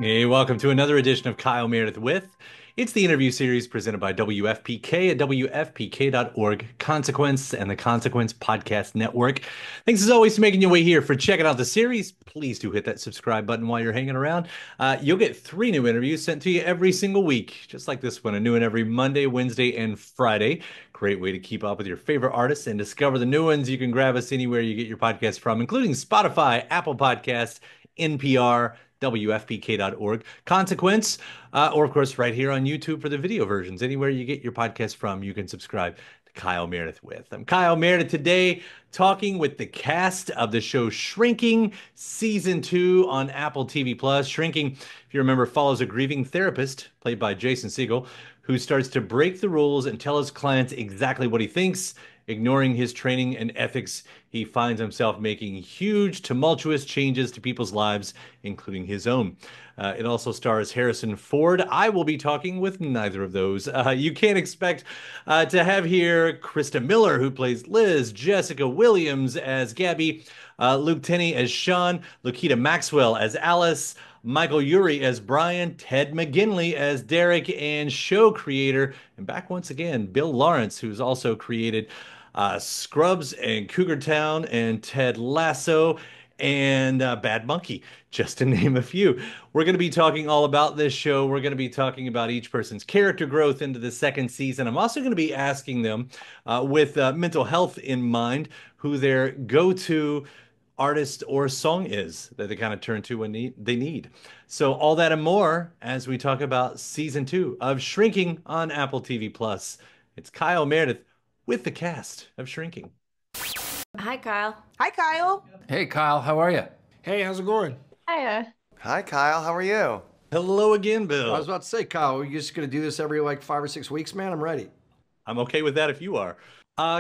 Hey, welcome to another edition of Kyle Meredith with. It's the interview series presented by WFPK at WFPK.org, Consequence, and the Consequence Podcast Network. Thanks as always for making your way here. For checking out the series, please do hit that subscribe button while you're hanging around. You'll get 3 new interviews sent to you every single week, just like this one, a new one every Monday, Wednesday, and Friday. Great way to keep up with your favorite artists and discover the new ones. You can grab us anywhere you get your podcast from, including Spotify, Apple Podcasts, NPR, WFPK.org, Consequence, or of course, right here on YouTube for the video versions. Anywhere you get your podcast from, you can subscribe to Kyle Meredith with. I'm Kyle Meredith today, talking with the cast of the show Shrinking, Season 2 on Apple TV Plus. Shrinking, if you remember, follows a grieving therapist, played by Jason Segel, who starts to break the rules and tell his clients exactly what he thinks. Ignoring his training and ethics, he finds himself making huge, tumultuous changes to people's lives, including his own. It also stars Harrison Ford. I will be talking with neither of those. You can't expect to have here Christa Miller, who plays Liz, Jessica Williams as Gabby, Luke Tennie as Sean, Lukita Maxwell as Alice, Michael Urie as Brian, Ted McGinley as Derek, and show creator, and back once again, Bill Lawrence, who's also created Scrubs and Cougar Town and Ted Lasso and Bad Monkey, just to name a few. We're going to be talking all about this show. We're going to be talking about each person's character growth into the second season. I'm also going to be asking them, with mental health in mind, who their go-to artist or song is that they kind of turn to when they need. So all that and more as we talk about season 2 of Shrinking on Apple TV Plus. It's Kyle Meredith with the cast of Shrinking. Hi, Kyle. Hi, Kyle. Hey, Kyle, how are you? Hey, how's it going? Hiya. Hi, Kyle. How are you? Hello again, Bill. I was about to say, Kyle, are you just going to do this every like 5 or 6 weeks, man? I'm ready. I'm okay with that if you are.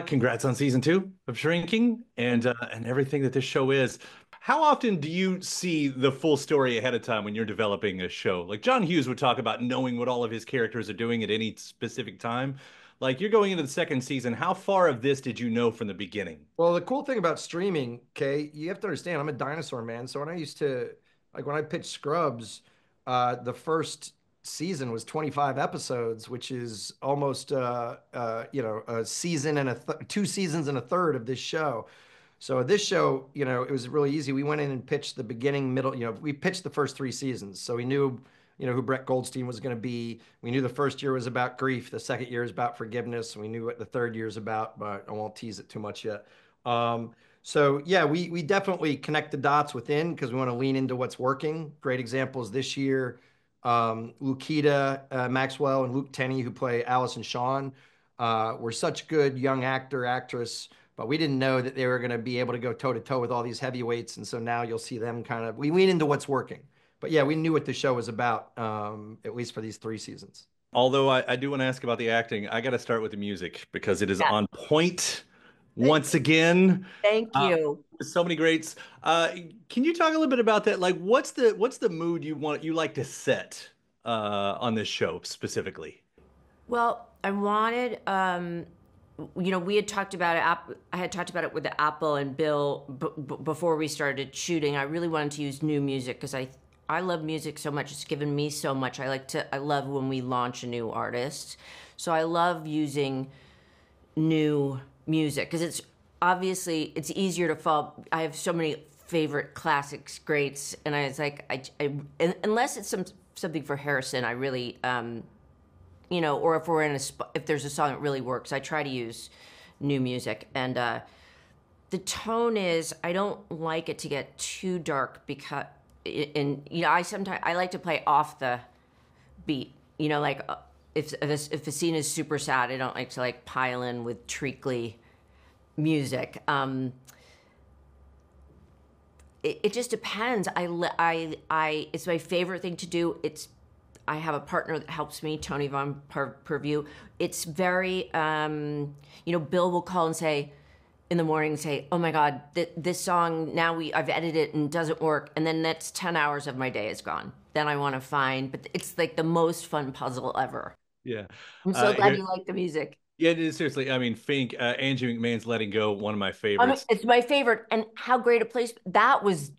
Congrats on season 2 of Shrinking and everything that this show is. How often do you see the full story ahead of time when you're developing a show? Like John Hughes would talk about knowing what all of his characters are doing at any specific time. Like you're going into the second season, how far of this did you know from the beginning? Well, the cool thing about streaming, okay, you have to understand, I'm a dinosaur man. So when I used to, like when I pitched Scrubs, the first season was 25 episodes, which is almost, a season and 2 seasons and a third of this show. So this show, it was really easy. We went in and pitched the beginning, middle, we pitched the first 3 seasons. So we knew, who Brett Goldstein was going to be. We knew the first year was about grief. The second year is about forgiveness. We knew what the third year is about, but I won't tease it too much yet. So yeah, we definitely connect the dots within because we want to lean into what's working. Great examples this year. Lukita Maxwell and Luke Tennie, who play Alice and Sean, were such good young actress, but we didn't know that they were going to be able to go toe to toe with all these heavyweights. And so now you'll see them we lean into what's working. But yeah, we knew what the show was about, at least for these 3 seasons. Although I do want to ask about the acting, I got to start with the music because it is on point once again. Thank you. So many greats. Can you talk a little bit about that? Like, what's the mood you like to set on this show specifically? Well, I wanted, we had talked about it. I had talked about it with Apple and Bill before we started shooting. I really wanted to use new music because I love music so much. It's given me so much. I love when we launch a new artist. So I love using new music because it's easier to follow. I have so many favorite classics, greats, and unless it's something for Harrison, I really, or if we're if there's a song that really works, I try to use new music. And the tone is, I don't like it to get too dark because, I like to play off the beat. If a scene is super sad, I don't like to pile in with treacly music. It just depends. It's my favorite thing to do. I have a partner that helps me, Tony Von Purview. It's very, Bill will call and say, in the morning, say, oh my God, this song, I've edited it and it doesn't work. And then that's 10 hours of my day is gone. Then I want to find, but it's like the most fun puzzle ever. Yeah. I'm so glad you like the music. Yeah, it is, seriously. I mean, Fink, Angie McMahon's Letting Go, one of my favorites. It's my favorite. And how great a place. That was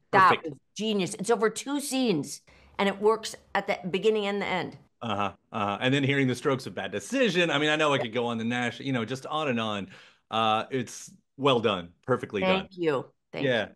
genius. It's over 2 scenes. and it works at the beginning and the end. And then hearing the Strokes of Bad Decision. I mean, I know I could go on the national, just on and on. It's well done, perfectly done. Thank you. Thank Yeah.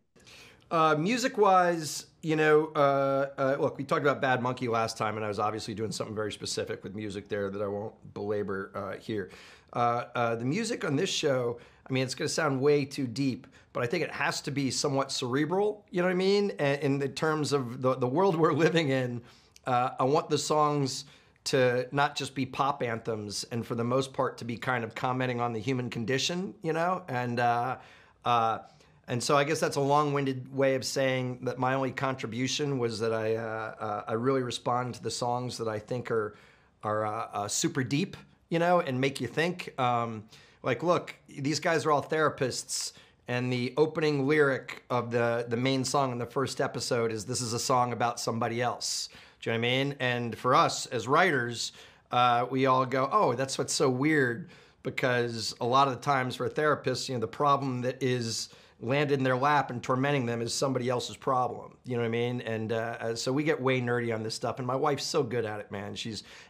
Music-wise, look, we talked about Bad Monkey last time, and I was obviously doing something very specific with music there that I won't belabor here. The music on this show, I mean, it's going to sound way too deep, but I think it has to be somewhat cerebral, you know what I mean? In the terms of the world we're living in, I want the songs to not just be pop anthems, and for the most part to be kind of commenting on the human condition, and so I guess that's a long-winded way of saying that my only contribution was that I really respond to the songs that I think are super deep, and make you think. Like, look, these guys are all therapists, and the opening lyric of the main song in the first episode is, "This is a song about somebody else." Do you know what I mean? And for us as writers, we all go, "Oh, that's what's so weird," because a lot of the times for therapists, the problem that is landed in their lap and tormenting them is somebody else's problem. You know what I mean? And so we get way nerdy on this stuff. And my wife's so good at it, man.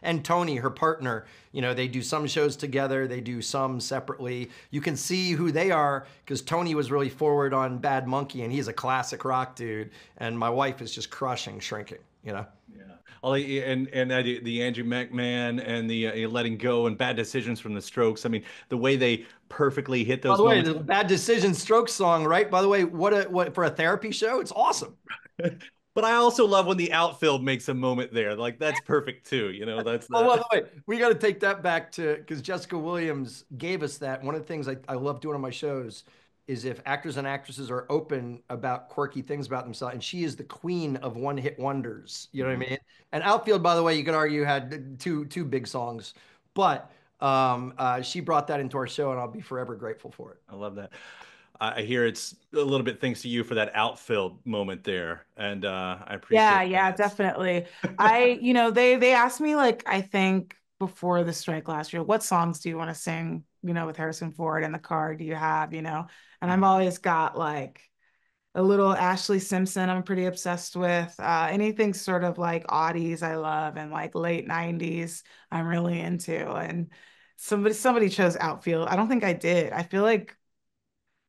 And Tony, her partner, they do some shows together. They do some separately. You can see who they are because Tony was really forward on Bad Monkey, and he's a classic rock dude. And my wife is just crushing Shrinking, Yeah. And the Andrew McMahon and the Letting Go and Bad Decisions from the Strokes. I mean, the way they perfectly hit those. By the way, the Bad Decisions Strokes song, right? By the way, what for a therapy show? It's awesome. But I also love when the outfield makes a moment there. Like, that's perfect too. That's. Oh, by the way, we got to take that back to, because Jessica Williams gave us that. One of the things I love doing on my shows is if actors and actresses are open about quirky things about themselves, and she is the queen of one-hit wonders. You know what I mean? And Outfield, by the way, you could argue had two big songs, but she brought that into our show, and I'll be forever grateful for it. I love that. I hear it's a little bit thanks to you for that outfield moment there, and I appreciate that. Yeah, definitely. They asked me, like, I think before the strike last year, what songs do you want to sing, with Harrison Ford in the car, do you have, and I've always got like a little Ashley Simpson I'm pretty obsessed with. Anything sort of like oddies I love, and like late 90s I'm really into. And somebody chose Outfield. I don't think I did. I feel like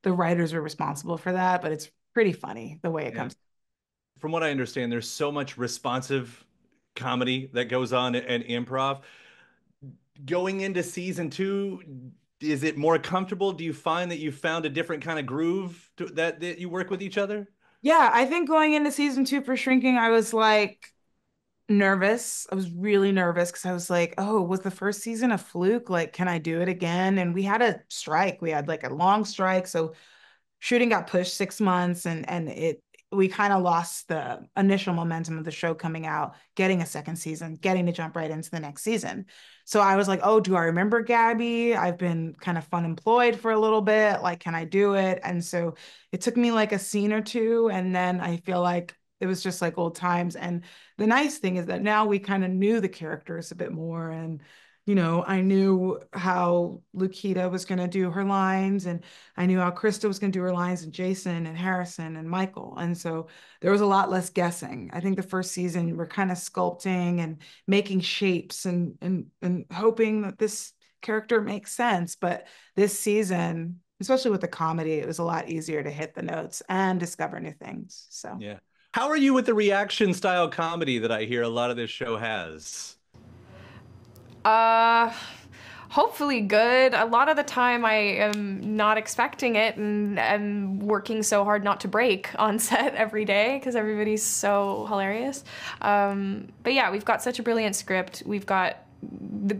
the writers are responsible for that, but it's pretty funny the way it comes. From what I understand, there's so much responsive comedy that goes on in improv. Going into season 2, is it more comfortable? Do you find that you found a different kind of groove that you work with each other? Yeah, I think going into season 2 for Shrinking, I was like nervous. I was really nervous because I was like, oh, was the first season a fluke? Like, can I do it again? And we had a strike. We had like a long strike. So shooting got pushed 6 months, and we kind of lost the initial momentum of the show coming out, getting a second season, getting to jump right into the next season. So I was like, oh, do I remember Gabby? I've been kind of fun employed for a little bit. Like, can I do it? And so it took me like a scene or two. And then I feel like it was just like old times. And the nice thing is that now we kind of knew the characters a bit more. And, I knew how Lukita was going to do her lines, and I knew how Christa was going to do her lines, and Jason and Harrison and Michael. And so there was a lot less guessing. I think the first season we're kind of sculpting and making shapes and hoping that this character makes sense. But this season, especially with the comedy, it was a lot easier to hit the notes and discover new things. So yeah. How are you with the reaction style comedy that I hear a lot of this show has? Hopefully good. A lot of the time I am not expecting it, and I'm working so hard not to break on set every day because everybody's so hilarious. But yeah, we've got such a brilliant script. We've got the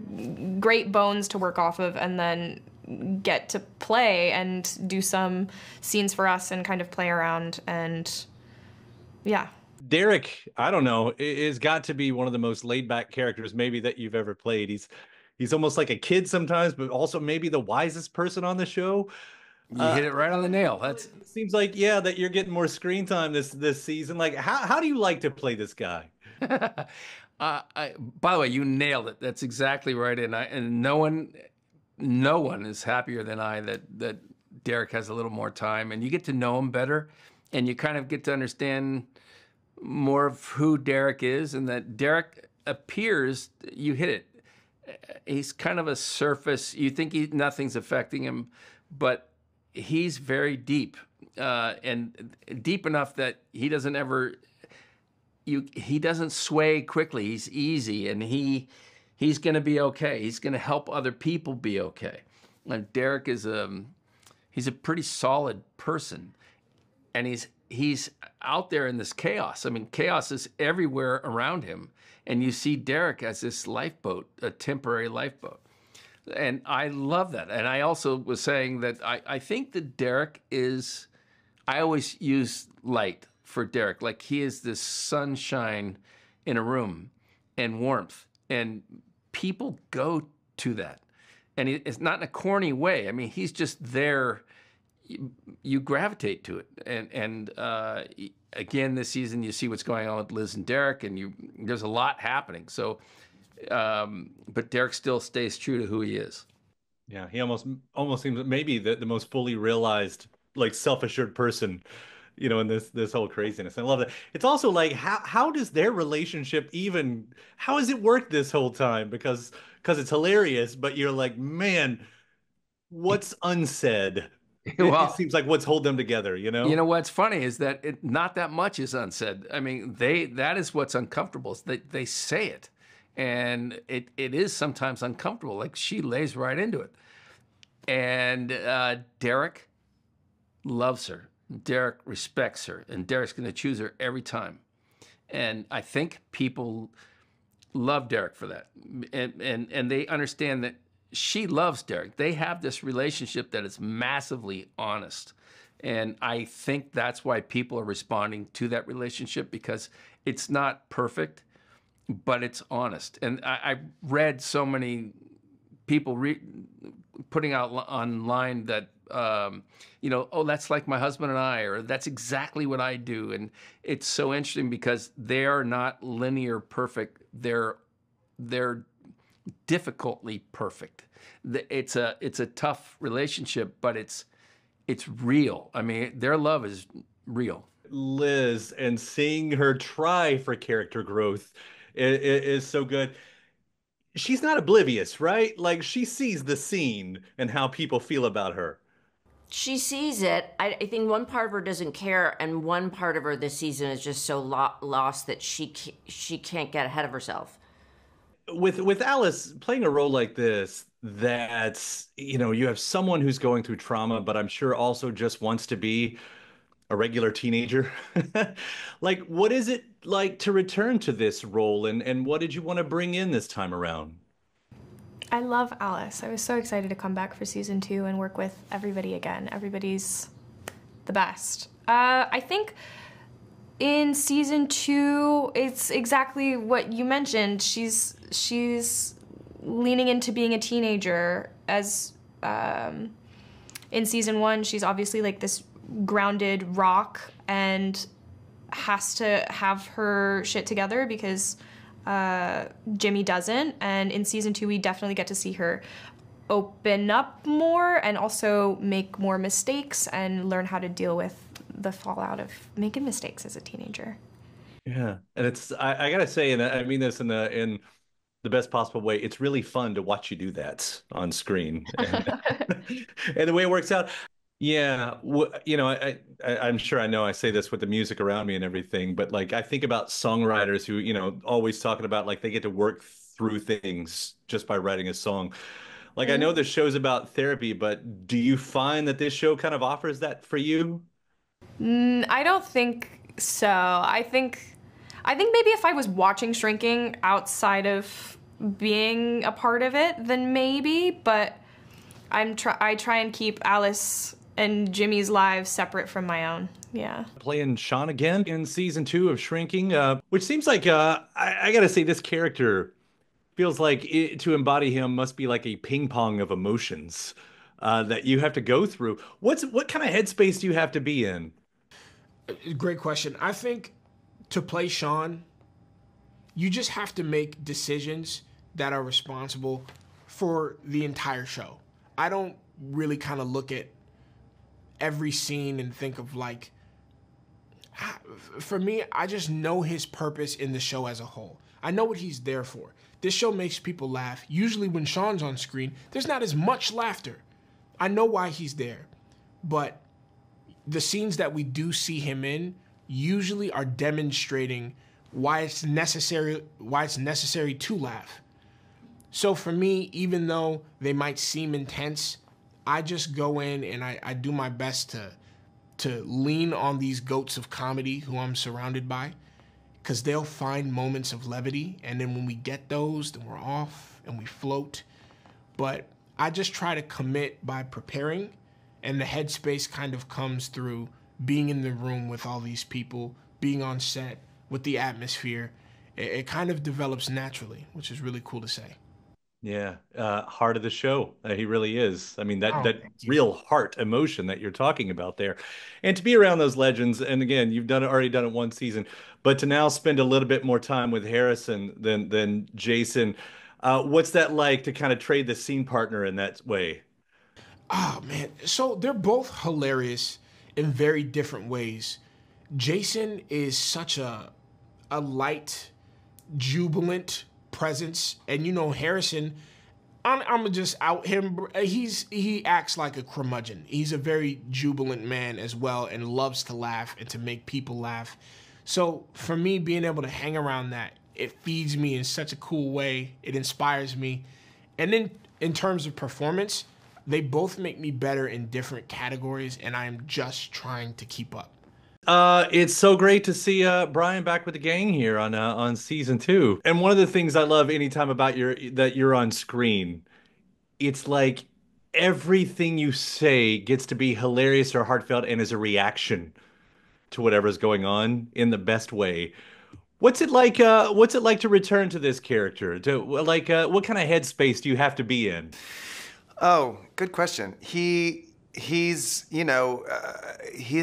great bones to work off of, and then get to play and do some scenes for us and kind of play around. And yeah. Derek, I don't know, is got to be one of the most laid-back characters maybe that you've ever played. He's almost like a kid sometimes, but also maybe the wisest person on the show. You hit it right on the nail. It seems like, yeah, that you're getting more screen time this season. Like, how do you like to play this guy? By the way, you nailed it. That's exactly right. And no one is happier than I that Derek has a little more time, and you get to know him better, and you kind of get to understand more of who Derek is, and that Derek appears, you hit it. He's kind of a surface. You think nothing's affecting him, but he's very deep, and deep enough that he doesn't ever. He doesn't sway quickly. He's easy, and he's going to be okay. He's going to help other people be okay. And Derek is he's a pretty solid person, and he's out there in this chaos. I mean, chaos is everywhere around him. And you see Derek as this lifeboat, a temporary lifeboat. And I love that. And I also was saying that I think that Derek is, I always use light for Derek. Like he is this sunshine in a room and warmth. And people go to that. And it's not in a corny way. I mean, he's just there. You gravitate to it. And again, this season, you see what's going on with Liz and Derek, and there's a lot happening. So, but Derek still stays true to who he is. Yeah, he almost seems maybe the most fully realized, like self-assured person, in this whole craziness. I love that. It's also like how does their relationship how has it worked this whole time? Because it's hilarious, but you're like, man, what's unsaid? Well, it seems like what's hold them together, You know what's funny is that not that much is unsaid. I mean, that is what's uncomfortable. Is they say it, and it is sometimes uncomfortable. Like she lays right into it, and Derek loves her. Derek respects her, and Derek's going to choose her every time. And I think people love Derek for that, and they understand that. She loves Derek. They have this relationship that is massively honest. And I think that's why people are responding to that relationship, because it's not perfect, but it's honest. And I read so many people putting out online that, oh, that's like my husband and I, or that's exactly what I do. And it's so interesting because they are not linear perfect. They're difficultly perfect. It's a tough relationship, but it's real. I mean, their love is real. Liz, and seeing her try for character growth is so good. She's not oblivious, right? Like she sees the scene and how people feel about her. She sees it. I think one part of her doesn't care, and one part of her this season is just so lost that she can't get ahead of herself. With Alice playing a role like this, that's, you have someone who's going through trauma, but I'm sure also just wants to be a regular teenager. Like, what is it like to return to this role, and what did you want to bring in this time around? I love Alice. I was so excited to come back for season 2 and work with everybody again. Everybody's the best. I think in season 2, it's exactly what you mentioned. She's leaning into being a teenager. As in season 1, she's obviously like this grounded rock and has to have her shit together because Jimmy doesn't. And in season 2, we definitely get to see her open up more and also make more mistakes and learn how to deal with the fallout of making mistakes as a teenager. Yeah, and it's I gotta say, and I mean this in the best possible way, it's really fun to watch you do that on screen, and the way it works out. Yeah, I'm sure I know I say this with the music around me and everything, but like I think about songwriters who, always talking about like they get to work through things just by writing a song. Like I know this show's about therapy, but do you find that this show kind of offers that for you? I don't think so. I think maybe if I was watching Shrinking outside of being a part of it, then maybe, but I try and keep Alice and Jimmy's lives separate from my own. Yeah. Playing Sean again in season 2 of Shrinking, which seems like I gotta say this character feels like to embody him must be like a ping pong of emotions that you have to go through. What kind of headspace do you have to be in? Great question. I think to play Sean, you just have to make decisions that are responsible for the entire show. I don't really kind of look at every scene and think of like, For me, I just know his purpose in the show as a whole. I know what he's there for. This show makes people laugh. Usually when Sean's on screen, there's not as much laughter. I know why he's there, but the scenes that we do see him in usually are demonstrating why it's necessary to laugh. So for me, even though they might seem intense, I just go in and I do my best to lean on these goats of comedy who I'm surrounded by, because they'll find moments of levity, and then when we get those, then we're off and we float. But I just try to commit by preparing, and the headspace kind of comes through being in the room with all these people, being on set with the atmosphere. It kind of develops naturally, which is really cool to say. Yeah, heart of the show. He really is. I mean, that Thank you. real heart emotion that you're talking about there, and to be around those legends. And again, you've already done it one season, but to now spend a little bit more time with Harrison than Jason. What's that like to kind of trade the scene partner in that way? Oh man, so they're both hilarious in very different ways. Jason is such a light, jubilant presence, and Harrison, I'm gonna just out him. He acts like a curmudgeon. He's a very jubilant man as well, and loves to laugh and to make people laugh. So for me, being able to hang around that, it feeds me in such a cool way. It inspires me, and then in terms of performance, they both make me better in different categories, and I'm just trying to keep up. It's so great to see Brian back with the gang here on season 2. And one of the things I love anytime about that you're on screen, it's like everything you say gets to be hilarious or heartfelt and is a reaction to whatever's going on in the best way. What's it like? What's it like to return to this character? What kind of headspace do you have to be in? Oh, good question. He's he's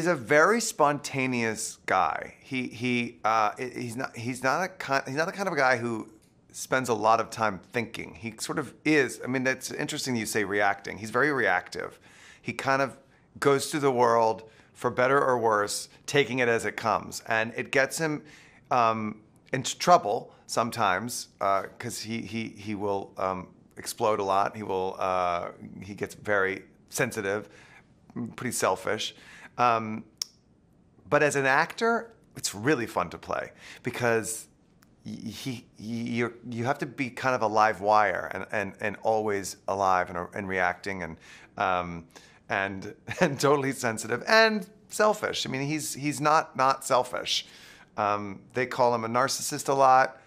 a very spontaneous guy. He's not the kind of a guy who spends a lot of time thinking. He sort of is. I mean, that's interesting you say reacting. He's very reactive. He kind of goes through the world, for better or worse, taking it as it comes, and it gets him into trouble sometimes because he will explode a lot. He gets very sensitive, pretty selfish. But as an actor, it's really fun to play because you have to be kind of a live wire and always alive and reacting and totally sensitive and selfish. I mean, he's not selfish. They call him a narcissist a lot.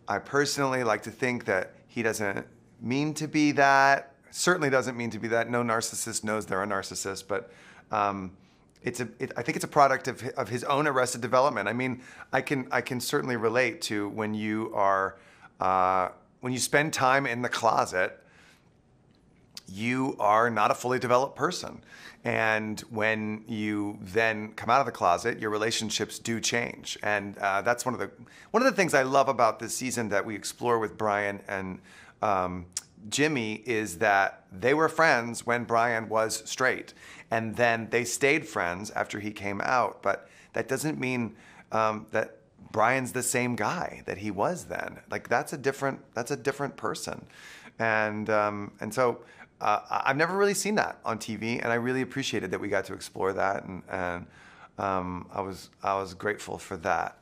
I personally like to think that he doesn't mean to be that. Certainly doesn't mean to be that. No narcissist knows they're a narcissist, but I think it's a product of his own arrested development. I mean, I can certainly relate to when you spend time in the closet, you are not a fully developed person. And when you then come out of the closet, your relationships do change. And that's one of the things I love about this season that we explore with Brian and Jimmy is that they were friends when Brian was straight, and then they stayed friends after he came out. But that doesn't mean that Brian's the same guy that he was then. Like that's a different person, and so I've never really seen that on TV, and I really appreciated that we got to explore that, and I was grateful for that.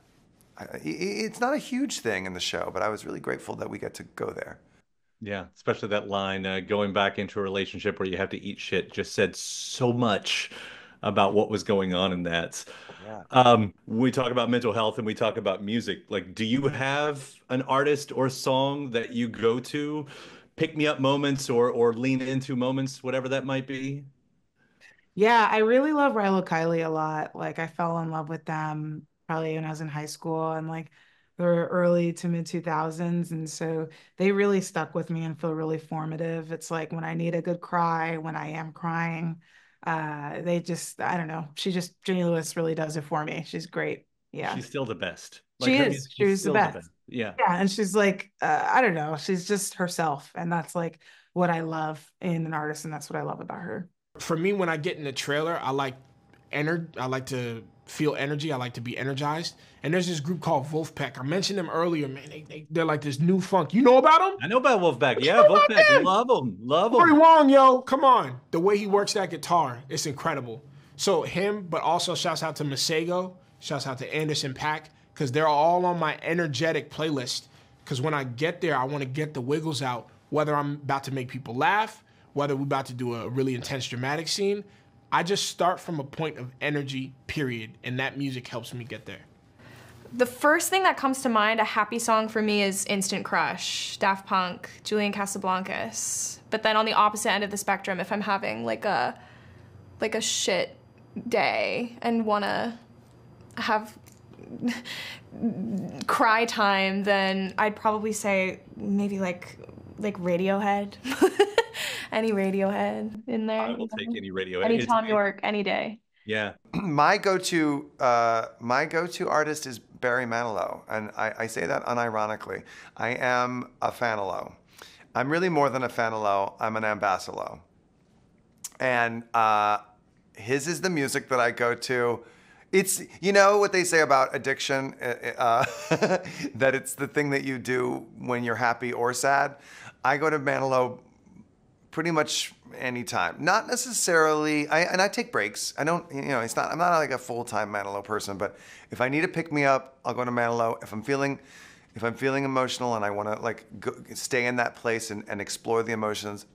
It's not a huge thing in the show, but I was really grateful that we got to go there. Yeah, especially that line, going back into a relationship where you have to eat shit, just said so much about what was going on in that. Yeah. We talk about mental health and we talk about music. Like, do you have an artist or song that you go to, pick me up moments or lean into moments, whatever that might be? Yeah, I really love Rilo Kiley a lot. Like I fell in love with them probably when I was in high school and like the early to mid 2000s. And so they really stuck with me and feel really formative. It's like when I need a good cry, when I am crying, I don't know. Jenny Lewis really does it for me. She's great. Yeah. She's still the best. She her is. music's She's the still best. Yeah. Yeah. And she's like, I don't know. She's just herself. And that's like what I love in an artist. And that's what I love about her. For me, when I get in the trailer, I like to feel energy. I like to be energized. And there's this group called Wolfpack. I mentioned them earlier, man. They're like this new funk. You know about them? I know about Wolfpack. Yeah, Wolfpack. Love them. Love Corey them. Wong, yo, come on. The way he works that guitar, it's incredible. So him, but also shouts out to Segel, shouts out to Anderson .Paak, because they're all on my energetic playlist. Because when I get there, I want to get the wiggles out, whether I'm about to make people laugh, whether we're about to do a really intense dramatic scene. I just start from a point of energy, period, and that music helps me get there. The first thing that comes to mind, a happy song for me, is Instant Crush, Daft Punk, Julian Casablancas. But then on the opposite end of the spectrum, if I'm having like a shit day and wanna have cry time, then I'd probably say maybe like Radiohead. Any Radiohead in there. I will take any Radiohead. Any Tom York, any day. Yeah. My go-to artist is Barry Manilow, and I say that unironically. I am a Fanilow. I'm really more than a Fanilow. I'm an Ambassador. And his is the music that I go to. It's, you know what they say about addiction, that it's the thing that you do when you're happy or sad. I go to Manilow pretty much anytime. Not necessarily, I take breaks. I don't, I'm not like a full-time Manilow person, but if I need to pick me up, I'll go to Manilow. If I'm feeling emotional and I want to stay in that place and explore the emotions,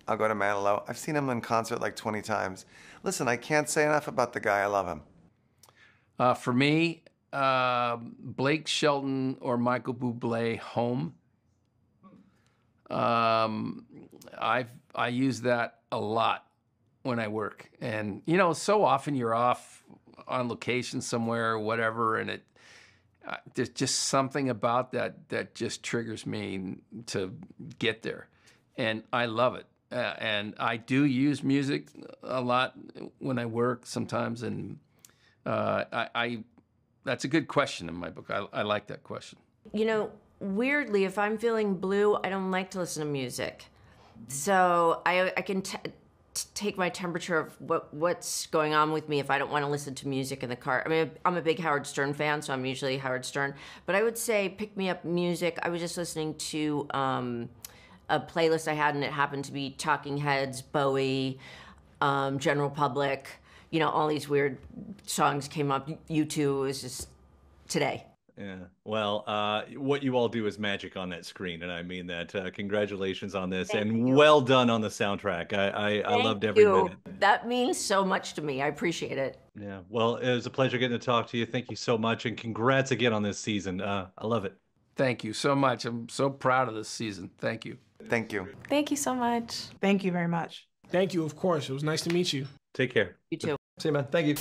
I'll go to Manilow. I've seen him in concert like 20 times. Listen, I can't say enough about the guy. I love him. For me, Blake Shelton or Michael Bublé, Home. I use that a lot when I work, and so often you're off on location somewhere or whatever, and there's just something about that just triggers me to get there, and I love it. And I do use music a lot when I work sometimes, and that's a good question in my book. I like that question. Weirdly, if I'm feeling blue, I don't like to listen to music. So I can take my temperature of what's going on with me if I don't want to listen to music in the car. I mean, I'm a big Howard Stern fan, so I'm usually Howard Stern. But I would say pick me up music. I was just listening to a playlist I had, and it happened to be Talking Heads, Bowie, General Public. All these weird songs came up. U2 was just today. Yeah. Well, what you all do is magic on that screen, and I mean that. Congratulations on this, and well done on the soundtrack. I loved every minute. That means so much to me. I appreciate it. Yeah. Well, it was a pleasure getting to talk to you. Thank you so much, and congrats again on this season. I love it. Thank you so much. I'm so proud of this season. Thank you. Thank you. Thank you so much. Thank you very much. Thank you, of course. It was nice to meet you. Take care. You too. See you, man. Thank you.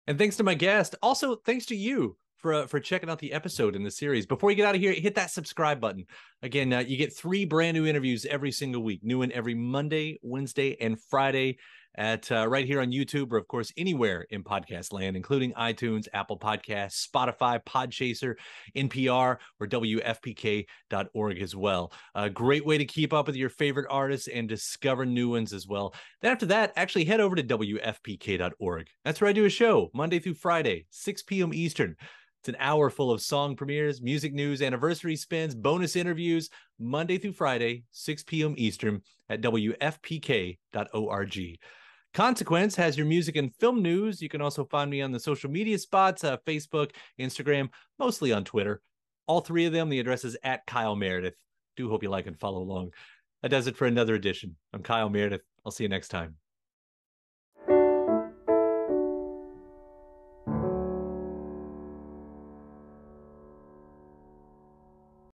And thanks to my guest. Also, thanks to you for checking out the episode in the series. Before you get out of here, hit that subscribe button. Again, you get 3 brand new interviews every single week. New one every Monday, Wednesday, and Friday at right here on YouTube, or of course anywhere in podcast land, including iTunes, Apple Podcasts, Spotify, Podchaser, NPR, or WFPK.org as well. A great way to keep up with your favorite artists and discover new ones as well. Then after that, actually head over to WFPK.org. That's where I do a show Monday through Friday, 6 p.m. Eastern. It's an hour full of song premieres, music news, anniversary spins, bonus interviews, Monday through Friday, 6 p.m. Eastern at WFPK.org. Consequence has your music and film news. You can also find me on the social media spots, Facebook, Instagram, mostly on Twitter. All 3 of them, the address is at Kyle Meredith. Do hope you like and follow along. That does it for another edition. I'm Kyle Meredith. I'll see you next time.